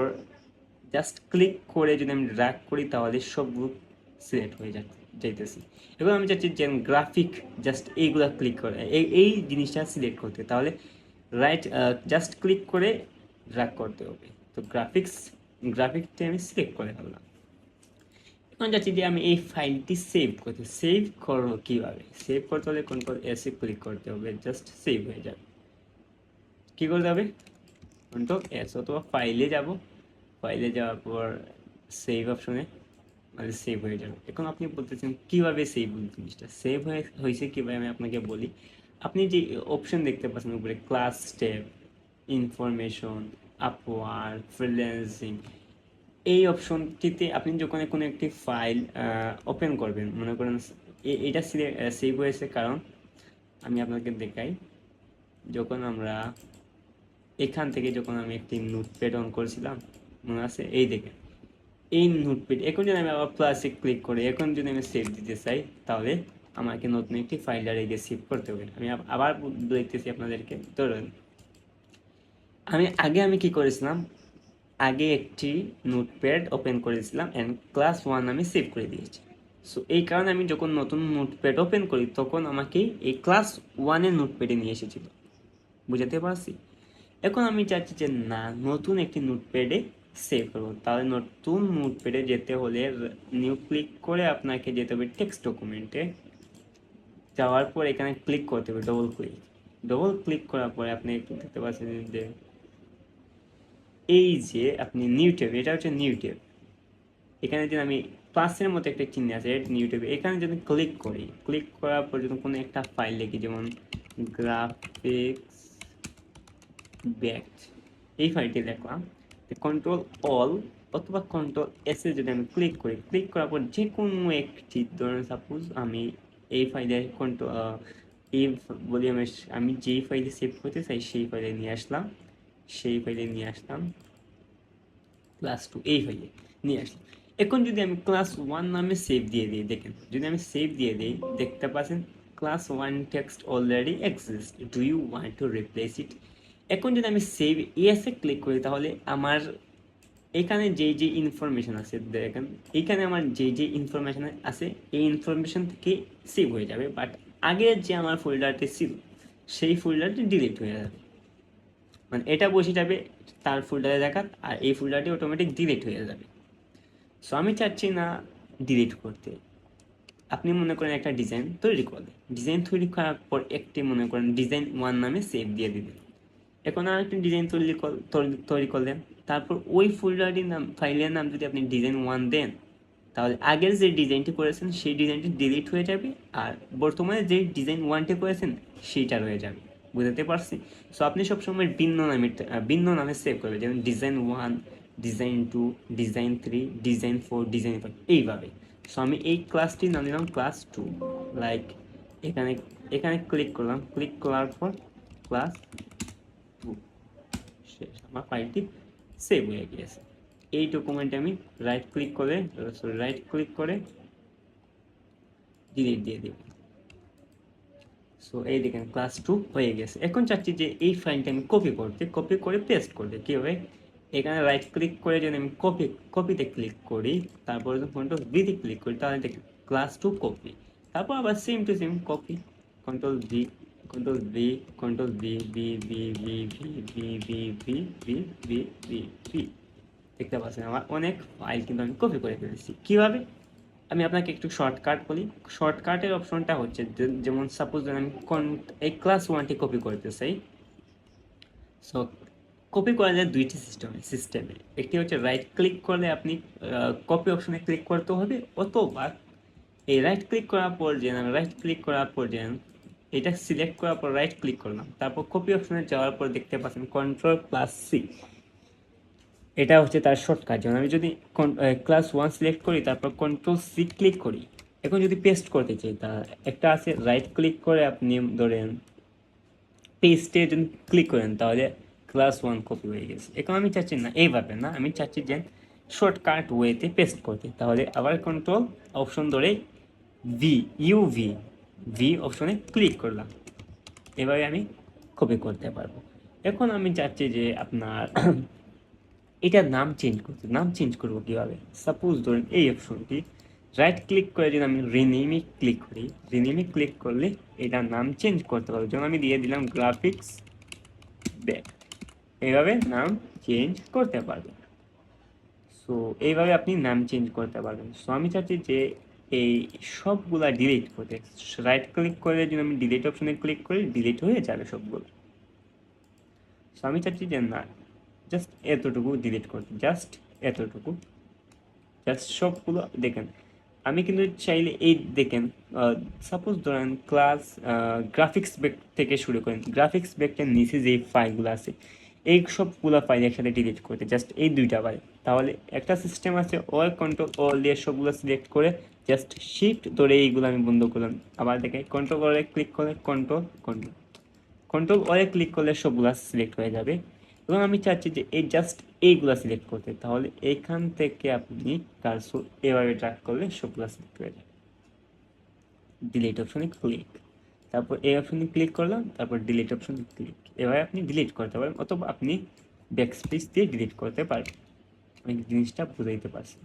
জাস্ট ক্লিক করে যদি আমি ড্র্যাগ করি তাহলে সবগুলো সিলেক্ট হয়ে যাইতেছি। এবার আমি চাচ্ছি যে গ্রাফিক জাস্ট এইগুলা ক্লিক করে এই জিনিসটা সিলেক্ট করতে, তাহলে রাইট জাস্ট ক্লিক করে ড্র্যাগ করতে হবে। তো গ্রাফিকটা আমি সিলেক্ট করে ফেললাম। এখন যাচ্ছি যে আমি এই ফাইলটি সেভ করবো কীভাবে। সেভ করতে হলে Ctrl+S ক্লিক করতে হবে, জাস্ট সেভ হয়ে যাবে। কী করতে হবে, Ctrl+S, অথবা ফাইলে যাব, ফাইলে যাওয়ার পর সেভ অপশনে মানে সেভ হয়ে যাবে। এখন আপনি বলতেছেন কীভাবে সেভ জিনিসটা সেভ হয়েছে কীভাবে, আমি আপনাকে বলি। আপনি যে অপশন দেখতে পাচ্ছেন উপরে, class step, information, Upwork, freelancing, এই অপশনটিতে আপনি যখন কোনো একটি ফাইল ওপেন করবেন, মনে করেন এটা সেভ হয়েছে, কারণ আমি আপনাকে দেখাই, যখন আমরা এখান থেকে যখন আমি একটি নোটপ্যাড অন করেছিলাম, মনে আছে, এই দেখেন এই নোটপ্যাড। এখন যদি আমি আবার প্লাসে ক্লিক করি, এখন যদি আমি সেভ দিতে চাই, তাহলে আমাকে নতুন একটি ফাইল ডাইরেক্টলি সেভ করতে হবে। আমি আবার দেখতেছি আপনাদেরকে। ধরুন আমি কি করেছিলাম, আগে একটি নোটপ্যাড ওপেন করেছিলাম অ্যান্ড ক্লাস 1 আমি সেভ করে দিয়েছি। সো এই কারণে আমি যখন নতুন নোটপ্যাড ওপেন করি তখন আমাকে এই ক্লাস 1-এর নোটপ্যাডে নিয়ে এসেছিল, বুঝাতে পারছি। এখন আমি চাচ্ছি যে না, নতুন একটি নোটপ্যাডে সেভ করবো। তাহলে নতুন নোটপ্যাডে যেতে হলে নিউ ক্লিক করে আপনাকে যেতে হবে টেক্সট ডকুমেন্টে, যাওয়ার পর এখানে ক্লিক করতে হবে ডবল ক্লিক করার পরে আপনি একটু দেখতে পাচ্ছেন যে এই যে আপনি নিউ ট্যাব, এটা হচ্ছে নিউ ট্যাব। এখানে যদি আমি প্লাসের মতো একটা চিহ্ন আছে নিউ ট্যাবে, এখানে যদি ক্লিক করি, ক্লিক করার পর যদি কোনো একটা ফাইল লিখি, যেমন গ্রাফিক্স বেট, এই ফাইলটি লিখলাম, Ctrl+All অথবা Ctrl+S যদি আমি ক্লিক করি, ক্লিক করার পর যে কোনো একটি, ধরুন সাপোজ আমি এই ফাইলে এই বলি আমি যেই ফাইলে সেভ করতে চাই সেই ফাইলে নিয়ে আসলাম, ক্লাস 2 এই ফাইলে নিয়ে আসলাম। এখন যদি আমি ক্লাস 1 নামে সেভ দিয়ে দিই, দেখেন যদি আমি সেভ দিয়ে দিই, দেখতে পাচ্ছেন class 1 text already exist, do you want to replace it. এখন যদি আমি সেভ ইয়েসে ক্লিক করি, তাহলে আমার এখানে যে ইনফরমেশন আছে, দেখেন এখানে আমার যে ইনফরমেশন আছে এই ইনফরমেশন থেকে সেভ হয়ে যাবে, বাট আগের যে আমার ফোল্ডারটি ছিল সেই ফোল্ডারটি ডিলিট হয়ে যাবে, মানে এটা বসে যাবে তার ফোল্ডারে দেখাত, আর এই ফোল্ডারটি অটোমেটিক ডিলিট হয়ে যাবে। সো আমি চাচ্ছি না ডিলিট করতে। আপনি মনে করেন একটা ডিজাইন তৈরি করলেন, ডিজাইন তৈরি করার পর একটি মনে করেন ডিজাইন 1 নামে সেভ দিয়ে দিবেন। এখন আর একটি ডিজাইন তৈরি করলেন, তারপর ওই ফোল্ডারটির নাম, ফাইলের নাম যদি আপনি ডিজাইন 1 দেন, তাহলে আগের যে ডিজাইনটি করেছেন সেই ডিজাইনটি ডিলিট হয়ে যাবে, আর বর্তমানে যে ডিজাইন 1টি করেছেন সেইটা রয়ে যাবে, বুঝতে পারছি। সো আপনি সবসময় ভিন্ন নামে সেভ করবেন, যেমন design 1, design 2, design 3, design 4, design 5, এইভাবে। সো আমি এই ক্লাসটির নাম দিলাম ক্লাস 2, লাইক এখানে ক্লিক করলাম, ক্লিক করার পর ক্লাস 2 শেষ, আমার ফাইলটি সেভ হয়ে গিয়েছে। এই ডকুমেন্টে আমি রাইট ক্লিক করে ডিলিট দিয়ে দেব। সো এই দেখেন ক্লাস 2 হয়ে গেছে। এখন চাচ্ছি যে এই ফাইলটা আমি কপি করে পেস্ট করতে, কীভাবে, এখানে রাইট ক্লিক করে যদি আমি কপিতে ক্লিক করি, তারপরে যদি Ctrl+V তে ক্লিক করি, তাহলে দেখেন ক্লাস 2 কপি, তারপর আবার same to same copy, Ctrl+V, Ctrl+V, Ctrl+V, দেখতে পাচ্ছেন আমার অনেক ফাইল কিন্তু আমি কপি করে ফেলেছি। কীভাবে, আমি আপনাকে একটু শর্টকাট বলি। শর্টকাটের অপশনটা হচ্ছে যেমন সাপোজ আমি এই ক্লাস 1টি কপি করতে চাই। সো কপি করা যায় দুইটি সিস্টেমে। একটি হচ্ছে রাইট ক্লিক করলে আপনি কপি অপশনে ক্লিক করতে হবে, অথবা এই রাইট ক্লিক করার পর এটা সিলেক্ট করার পর রাইট ক্লিক করলাম, তারপর কপি অপশনে যাওয়ার পর দেখতে পাচ্ছেন Ctrl+C, এটা হচ্ছে তার শর্টকাট। যেমন আমি যদি ক্লাস 1 সিলেক্ট করি, তারপর কন্ট্রোল সি ক্লিক করি, এখন যদি পেস্ট করতে চাই, তা একটা আছে রাইট ক্লিক করে আপনি ধরেন পেস্টে যদি ক্লিক করেন তাহলে ক্লাস 1 কপি হয়ে গেছে। এখন আমি চাচ্ছি না এইভাবে, না আমি চাচ্ছি যে শর্টকাট ওয়েতে পেস্ট করতে, তাহলে আবার কন্ট্রোল অপশন ধরে ভি ইউভি ভি অপশনে ক্লিক করলাম, এভাবে আমি কপি করতে পারবো। এখন আমি চাচ্ছি যে আপনার এটার নাম চেঞ্জ করতে, নাম চেঞ্জ করবো কীভাবে? সাপোজ ধরেন এই অপশনটি রাইট ক্লিক করে যদি আমি রিনেমে ক্লিক করি, রিনেমে ক্লিক করলে এটার নাম চেঞ্জ করতে পারবো। যেমন আমি দিয়ে দিলাম গ্রাফিক্স ব্যাক, এইভাবে নাম চেঞ্জ করতে পারবেন। সো এইভাবে আপনি নাম চেঞ্জ করতে পারবেন। সো আমি চাচ্ছি যে এই সবগুলা ডিলিট করতে, রাইট ক্লিক করে যদি আমি ডিলিট অপশনে ক্লিক করি, ডিলিট হয়ে যাবে সবগুলো। সো আমি চাচ্ছি যে না, জাস্ট এতটুকু ডিলিট করতে, জাস্ট এতটুকু, জাস্ট সবগুলো দেখেন। আমি কিন্তু চাইলে এই দেখেন, সাপোজ ধরেন ক্লাস গ্রাফিক্স ব্যাক থেকে শুরু করেন, গ্রাফিক্স ব্যাকটার নিচে যে ফাইলগুলো আছে এই সবগুলো ফাইল একসাথে ডিলিট করতে জাস্ট এই দুইটা পারে। তাহলে একটা সিস্টেম আছে অল কন্ট্রোল অল দিয়ে সবগুলো সিলেক্ট করে জাস্ট শিফট ধরে এইগুলো আমি বন্ধ করলাম। আবার দেখে কন্ট্রোল অলে ক্লিক করলে কন্ট্রোল কন্ট্রোল কন্ট্রোল অলে ক্লিক করলে সবগুলো সিলেক্ট হয়ে যাবে। এবং আমি চাচ্ছি যে এই জাস্ট এইগুলো সিলেক্ট করতে, তাহলে এইখান থেকে আপনি কার্সর এভাবে ড্র্যাগ করলে সবগুলো সিলেক্ট হয়ে যাবে। ডিলিট অপশনে ক্লিক, তারপর এই অপশনে ক্লিক করলাম, তারপর ডিলিট অপশনে ক্লিক, এভাবে আপনি ডিলিট করতে পারেন, অথবা আপনি ব্যাকস্পেস দিয়ে ডিলিট করতে পারেন। আমি জিনিসটা বুঝাইতে পারছি।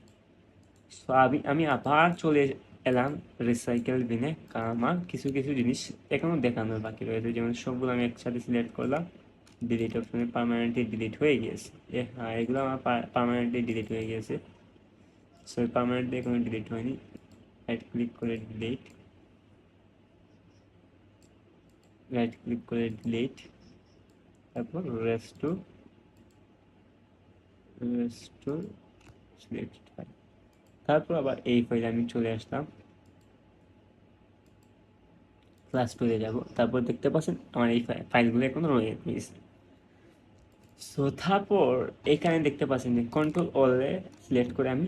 সো আমি আবার চলে এলাম রিসাইকেল বিনে, কারণ আমার কিছু কিছু জিনিস এখনও দেখানোর বাকি রয়েছে। যেমন সবগুলো আমি একসাথে সিলেক্ট করলাম, ডিলিট অপশনে পার্মানেন্টলি ডিলিট হয়ে গিয়েছে। হ্যাঁ, এগুলো আমার পার্মানেন্টলি ডিলিট হয়ে গিয়েছে। সো পার্মানেন্টলি এখনো ডিলিট হয়নি। রাইট ক্লিক করে ডিলিট, রাইট ক্লিক করে ডিলিট, তারপর রেস্টোর সিলেক্ট ফাইল, তারপর আবার এই ফাইলে আমি চলে আসলাম, ক্লাস 2-এ যাব। তারপর দেখতে পাচ্ছেন আমার এই ফাইলগুলো এখনো রয়ে গেছে। সো তারপর এখানে দেখতে পাচ্ছেন যে কন্ট্রোল অলে সিলেক্ট করে আমি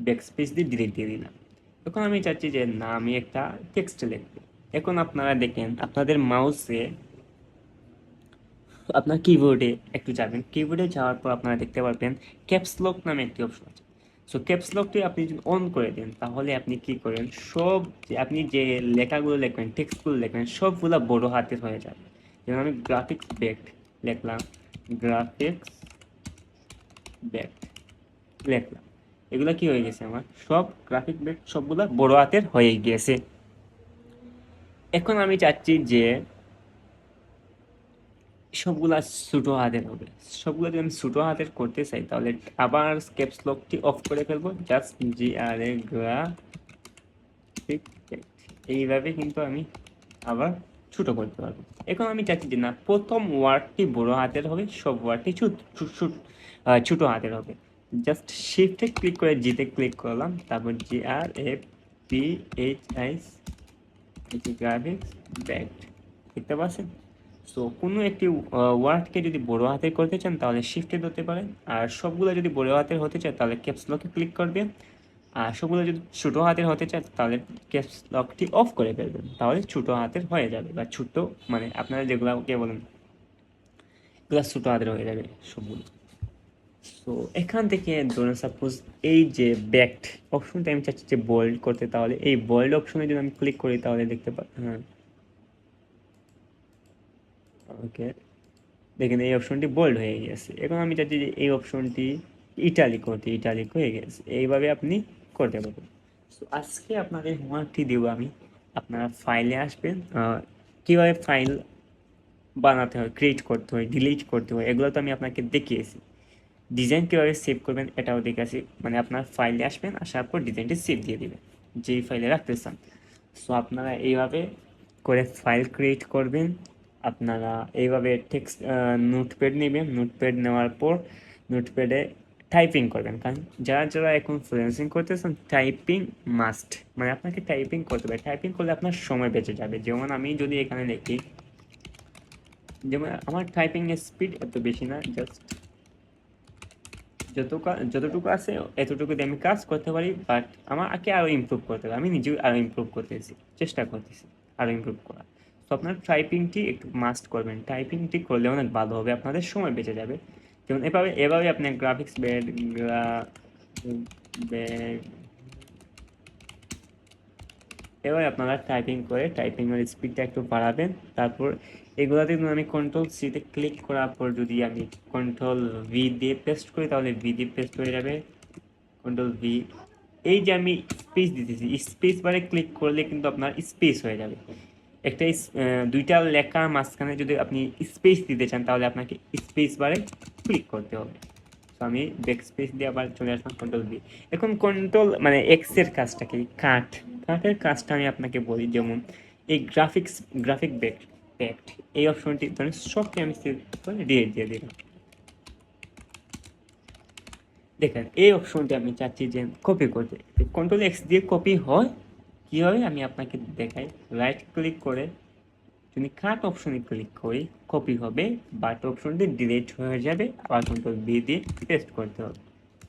ব্যাকস্পেস দিয়ে ডিলিট দিয়ে দিলাম। এখন আমি চাচ্ছি যে না, আমি একটা টেক্সট লিখবো। এখন আপনারা দেখেন আপনাদের মাউসে, আপনার কিবোর্ডে একটু যাবেন, কিবোর্ডে যাওয়ার পর আপনারা দেখতে পারবেন ক্যাপস লক নামে একটি অপশন আছে। সো ক্যাপস লকটি আপনি যদি অন করে দেন, তাহলে আপনি কি করেন, সব যে আপনি যে লেখাগুলো লিখবেন, টেক্সটগুলো লিখবেন, সবগুলো বড় হাতের হয়ে যাবে। যেমন আমি গ্রাফিক্স ব্যাক লিখলাম, গ্রাফিক্স ব্যাক লিখলাম, এগুলো কি হয়ে গেছে, আমার সব গ্রাফিক ব্যাক সবগুলো বড় হাতের হয়ে গিয়েছে। এখন আমি চাচ্ছি যে সবগুলা ছোটো হাতের হবে। সবগুলো যদি আমি ছোটো হাতের করতে চাই, তাহলে আবার ক্যাপস লকটি অফ করে ফেলবো, জাস্ট GRA গ্রাফিক, এইভাবে কিন্তু আমি আবার ছোটো করতে পারবো। এখন আমি চাচ্ছি যে না, প্রথম ওয়ার্ডটি বড় হাতের হবে, সব ওয়ার্ডটি ছোটো হাতের হবে। জাস্ট শিফটে ক্লিক করে জিতে ক্লিক করলাম, তারপর GRAPHIS গ্রাফিক্স ব্যাক, দেখতে পাচ্ছেন। সো কোনো একটি ওয়ার্ডকে যদি বড় হাতের করতে চান তাহলে শিফটে ধরতে পারেন, আর সবগুলো যদি বড় হাতের হতে চায় তাহলে ক্যাপস লকে ক্লিক করবেন, আর সবগুলো যদি ছোটো হাতের হতে চায় তাহলে ক্যাপস লকটি অফ করে ফেলবেন, তাহলে ছোটো হাতের হয়ে যাবে, বা ছোটো মানে আপনারা যেগুলোকে বলেন এগুলো ছোটো হাতের হয়ে যাবে সবগুলো। সো এখান থেকে ধরুন সাপোজ এই যে ব্যাকড অপশনটা আমি চাচ্ছি যে বোল্ড করতে, তাহলে এই বোল্ড অপশনে যদি আমি ক্লিক করি তাহলে দেখতে হ্যাঁ, ওকে, দেখেন এই অপশনটি বোল্ড হয়ে গেছে। এখন আমি চাচ্ছি যে এই অপশনটি ইটালিক করতে, ইটালিক হয়ে গেছে। এইভাবে আপনি করতে পারবেন। সো আজকে আপনাদের হোমওয়ার্কটি দেব আমি, আপনারা ফাইলে আসবেন, কীভাবে ফাইল বানাতে হয়, ক্রিয়েট করতে হয়, ডিলিট করতে হয়, এগুলো তো আমি আপনাকে দেখিয়েছি। ডিজাইন কীভাবে সেভ করবেন এটাও দেখাচ্ছি, মানে আপনার ফাইলে আসবেন, আসার পর ডিজাইনটি সেভ দিয়ে দেবেন যেই ফাইলে রাখতে চান। সো আপনারা এইভাবে করে ফাইল ক্রিয়েট করবেন। আপনারা এইভাবে টেক্সট নোটপ্যাড নেবেন, নোটপ্যাড নেওয়ার পর নোটপ্যাডে টাইপিং করবেন, কারণ যারা যারা এখন ফ্রিল্যান্সিং করতেছেন টাইপিং মাস্ট, মানে আপনাকে টাইপিং করতে হবে। টাইপিং করলে আপনার সময় বেঁচে যাবে। যেমন আমি যদি এখানে লিখি, যেমন আমার টাইপিং স্পিড এত বেশি না, জাস্ট যতটুকু আছে এতটুকু দিয়ে আমি কাজ করতে পারি, বাট আমাকে আরও ইমপ্রুভ করতে হবে। আমি নিজেও আরও ইমপ্রুভ করতেছি, চেষ্টা করতেছি আরও ইমপ্রুভ করা। তো আপনার টাইপিংটি একটু মাস্ট করবেন, টাইপিংটি করলে অনেক ভালো হবে, আপনাদের সময় বেঁচে যাবে। যেমন এভাবে এভাবে আপনি গ্রাফিক্স এবার আপনারা টাইপিং করে টাইপিংয়ের স্পিডটা একটু বাড়াবেন। তারপর এগুলাতে যদি আমি কন্ট্রোল সিতে ক্লিক করার পর যদি আমি কন্ট্রোল ভি দিয়ে পেস্ট করি, তাহলে ভি দিয়ে পেস্ট হয়ে যাবে। কন্ট্রোল ভি, এই যে আমি স্পেস দিতেছি, স্পেস বারে ক্লিক করলে কিন্তু আপনার স্পেস হয়ে যাবে। একটা দুইটা লেখার মাঝখানে যদি আপনি স্পেস দিতে চান, তাহলে আপনাকে স্পেস বারে ক্লিক করতে হবে। তো আমি ব্যাক স্পেস দিয়ে আবার চলে আসলাম কন্ট্রোল ভি। এখন কন্ট্রোল মানে এক্স এর কাজটা কি, কাটের কাজটা আমি আপনাকে বলি। যেমন এই গ্রাফিক ব্যাক্ট এই অপশনটি মানে সবকে আমি সিলেক্ট করে ডিলিট দিয়ে দিলাম। দেখেন এই অপশনটি আমি চাচ্ছি যে কপি করতে, কন্ট্রোল এক্স দিয়ে কপি হয় কীভাবে আমি আপনাকে দেখাই। রাইট ক্লিক করে যদি কাট অপশনে ক্লিক করি কপি হবে, বাট অপশনটি ডিলিট হয়ে যাবে, আবার কন্ট্রোল বি দিয়ে পেস্ট করতে হবে।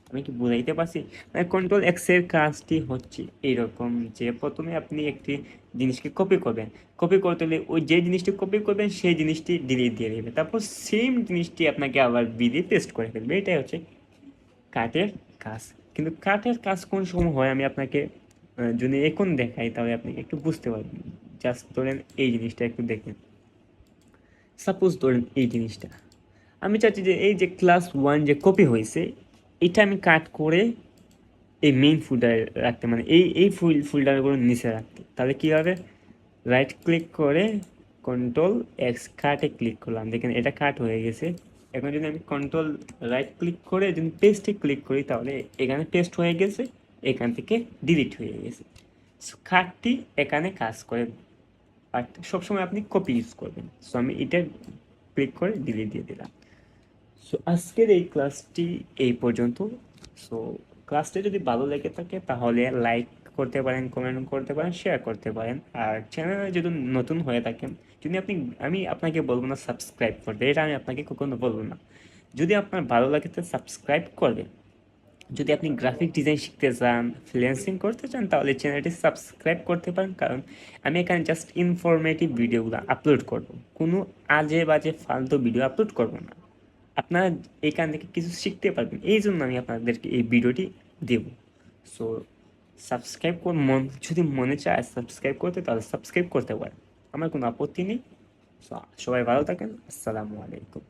আমি কি বুঝাইতে পারছি? মানে কন্ট্রোল এক্স এর কাজটি হচ্ছে এইরকম যে প্রথমে আপনি একটি জিনিসকে কপি করবেন, কপি করতে হলে ওই যে জিনিসটি কপি করবেন সেই জিনিসটি ডিলিট দিয়ে দেবে, তারপর সেম জিনিসটি আপনাকে আবার বি দিয়ে পেস্ট করে ফেলবে। এটাই হচ্ছে কাঠের কাজ। কিন্তু কাঠের কাজ কোন সময় হয় আমি আপনাকে যদি এখন দেখাই তাহলে আপনি একটু বুঝতে পারবেন। জাস্ট ধরেন এই জিনিসটা একটু দেখেন, সাপোজ ধরেন এই জিনিসটা আমি চাচ্ছি যে এই যে ক্লাস 1 যে কপি হয়েছে এটা আমি কাট করে এই মেইন ফোল্ডারে রাখতে, মানে এই ফোল্ডারগুলো নিচে রাখতে। তাহলে কী হবে, রাইট ক্লিক করে কন্ট্রোল এক্স কাটে ক্লিক করলাম, দেখেন এটা কাট হয়ে গেছে। এখন যদি আমি কন্ট্রোল রাইট ক্লিক করে যদি পেস্টে ক্লিক করি তাহলে এখানে পেস্ট হয়ে গেছে, এখান থেকে ডিলিট হয়ে গেছে। সো কাটটি এখানে কাজ করে, বাট সবসময় আপনি কপি ইউজ করবেন। সো আমি এটা ক্লিক করে ডিলিট দিয়ে দিলাম। সো আজকের এই ক্লাসটি এই পর্যন্ত। সো ক্লাসটি যদি ভালো লেগে থাকে তাহলে লাইক করতে পারেন, কমেন্ট করতে পারেন, শেয়ার করতে পারেন। আর চ্যানেলে যদি নতুন হয়ে থাকেন, যদি আমি আপনাকে বলবো না সাবস্ক্রাইব করতে, এটা আমি আপনাকে কখনো বলবো না। যদি আপনার ভালো লাগে তো সাবস্ক্রাইব করবেন। যদি আপনি গ্রাফিক ডিজাইন শিখতে চান, ফ্রিল্যান্সিং করতে চান, তাহলে চ্যানেলটি সাবস্ক্রাইব করতে পারেন। কারণ আমি এখানে জাস্ট ইনফরমেটিভ ভিডিওগুলো আপলোড করব, কোনো আজে বাজে ফালতু ভিডিও আপলোড করব না। আপনারা এখান থেকে কিছু শিখতে পারবেন, এই জন্য আমি আপনাদেরকে এই ভিডিওটি দেব। সো সাবস্ক্রাইব যদি মনে চায় সাবস্ক্রাইব করতে, তাহলে সাবস্ক্রাইব করতে পারেন, আমার কোনো আপত্তি নেই। সো সবাই ভালো থাকেন, আসসালামু আলাইকুম।